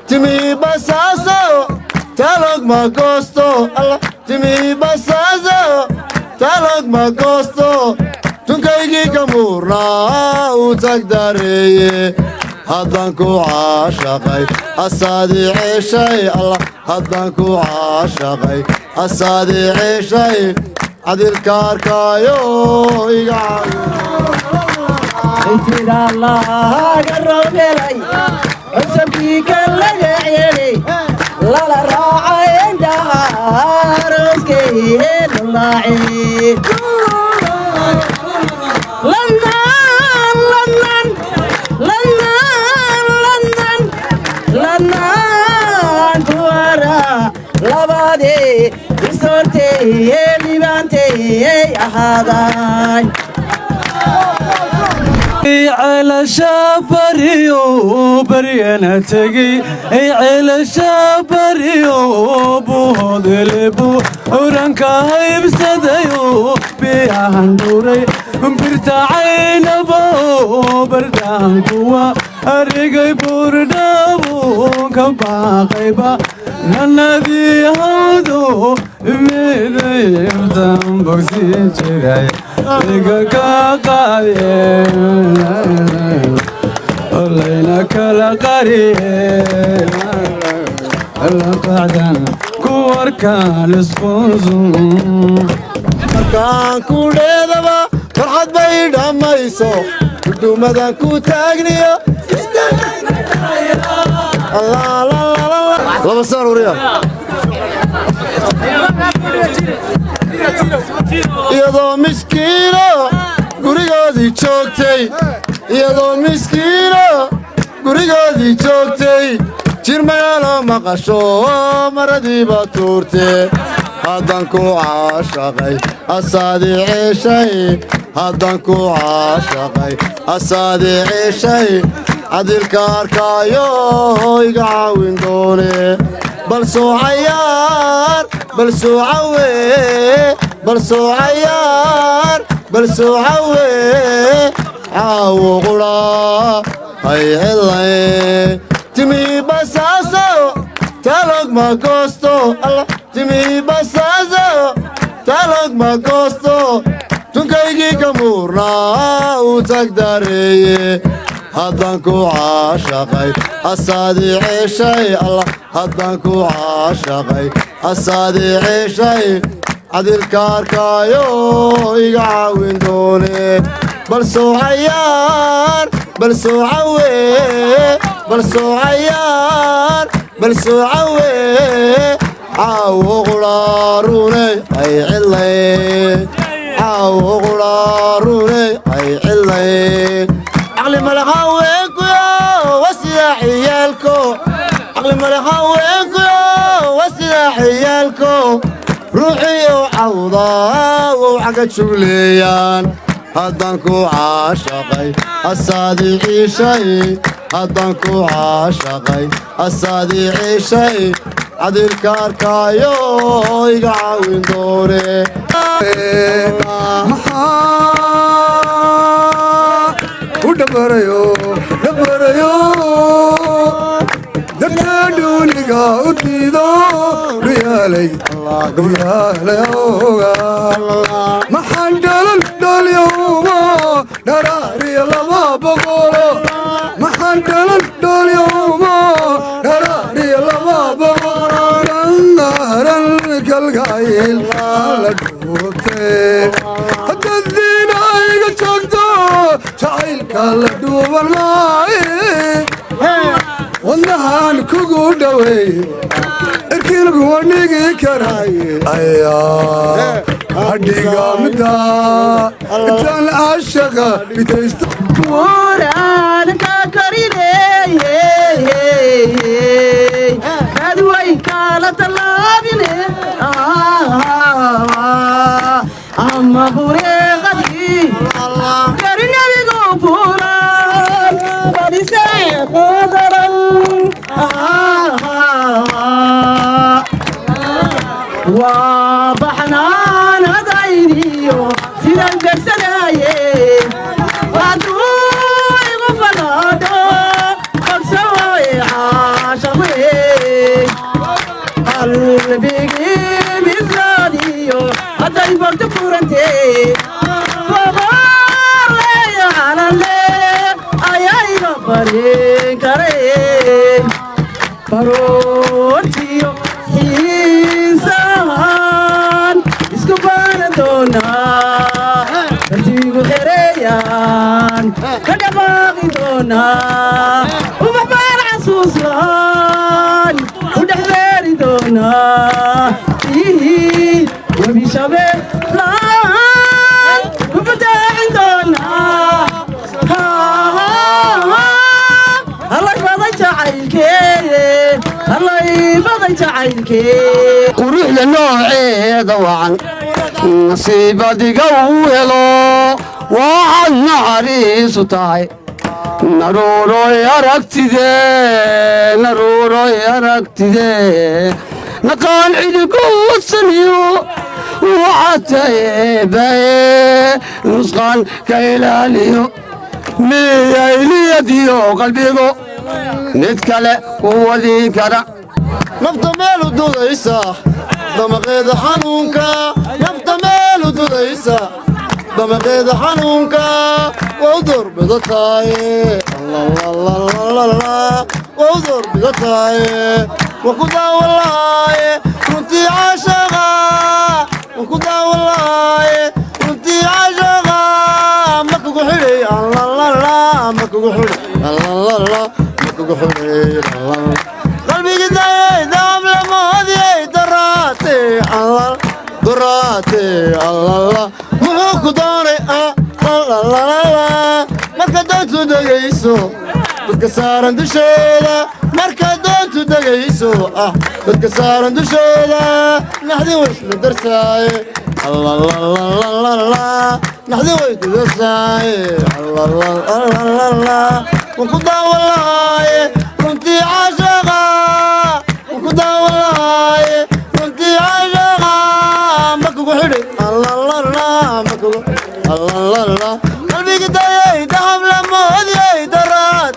تمي بساسو تلوك ما كوستو الله تمي بساسو تلوك ما كوستو تنكيجي كمورنا وتقدري هضنكو عاشقي الصادي عيشي الله هضنكو عاشقي الصادي عيشي عدل كاركايو يقعد انتي الله قرب لي عسبيك اللي عيني لا لا راعي عندها رزقي اللاعي لنان دوارا لبادي بسورتي لبانتي أحداي على شابريو برينا تجي على شابريو بوهدلبو ورانكا هيبسديو بيهان دوري برتعين بو بردان كوا أريقي بوردابو كباقيبا ننادي هودو ميدي يفتن بوكسي جراي ريقا كاقايا ولينا كلا قريب القعدان كوركان سبونزون كان كوليدبا فرحت بيد مايسو دومدان كو تاغنيو الله الله الله لما صار وريا iyadoo miskiino gurigoodii joogtay iyadoo miskiino gurigoodii joogtay jirmeelo maqasho maradiiba tuurtee haddaan ku caashaqay asaadii ceeshay haddaan ku caashaqay asaadii ceeshay cadilka arkaayo iga caawin doone bal soo cayaar bal soo cawee bal soo cayaar bal soo cawee caawo qudhaa hay helay timi basaaso talog ma goosto allah timi basaaso talog ma goosto tunkaygii ka muurnaa uu tagdareeye haddaan ku caashaqay asaadii ceeshay allah haddaan ku caashaqay asaadii ceeshay cadilka arkaayo iga caawin doone bal soo cayaar bal soo cawee bal soo cayaar bal soo cawee caawo qudhaa runey ay cilay caawo qudhaa runey ay cilay عقلي ملها وينكو وسيا عيالكو عقلي ملها وينكو وسيا عيالكو روحي وعوضة وحقت شغليان هدانكو عاشقي الصادي عيشي هدانكو عاشقي الصادي عيشي عدل كاركايو يقعوين دوري دبريو دبريو دبريو وديدو ريالي ريالي ما حنجل اليوم نراري لما بقولو ما حنجل اليوم نراري لما بقولو نهر القايل على دوبتي حتى الدين عينك تشكتو شايلك الدوب الماي والله كوكو دوي اركيلك ونيجي كراي ايا هديغا مدا جان عاشقا بتست وران كاكريني هدوي كالا طلابيني اما بوري غدي كرنا بغفورا ولسان قدرا وبحنا ندعينيو سيدان قرسنايين وادوي غفلادو قرسوي عاشق wey qalbigii mislaadiyo hadday bogto furantee babaaleyaanale ayayga barin karee baroortiyo xiisahan isku baana doonaa dartiigu xereyaan ka dhabaaqi doonaa ubaxbaan xasuuslaan u dhexbeeri doonaa ihi webi shabeelaan u badaacin doonaa hallay baday jacaylkee hallay baday jacaylkee quruxda nooceeda wacan nasiibadiga uu helo waxaad naxariisu tahay naruuroy aragtidee naqaan cidiguudsaniyo waxaad taeebaye nusqaan ka ilaaliyo miyayliyadiyo qalbigo mid kale ku wadi kara nafta meelu dudaysa damaqeeda xanuunka nafta meelu dudaysa damaqeeda xanuunka waa u doorbida taaye waa u doorbida taaye wa ku daawalaaye runtii caashaqa wa ku daawalaaye runtii caashaqa ma kugu xidhay ma kugu xidhay ma kugu xidhay qalbigi dayay daam lamoodiyay daraate muxuu ku doonay marka doontu degayso dadka saaran dushooda marka doontu degayso dadka saaran dushooda naxdin way isla darsaaye naxdin way ku darsaaye waku daawalaaye runtii caashaqa waku daawalaaye runtii caashaqa ma kugu xidhay qalbigi dayay dahab lamoodiyay daraad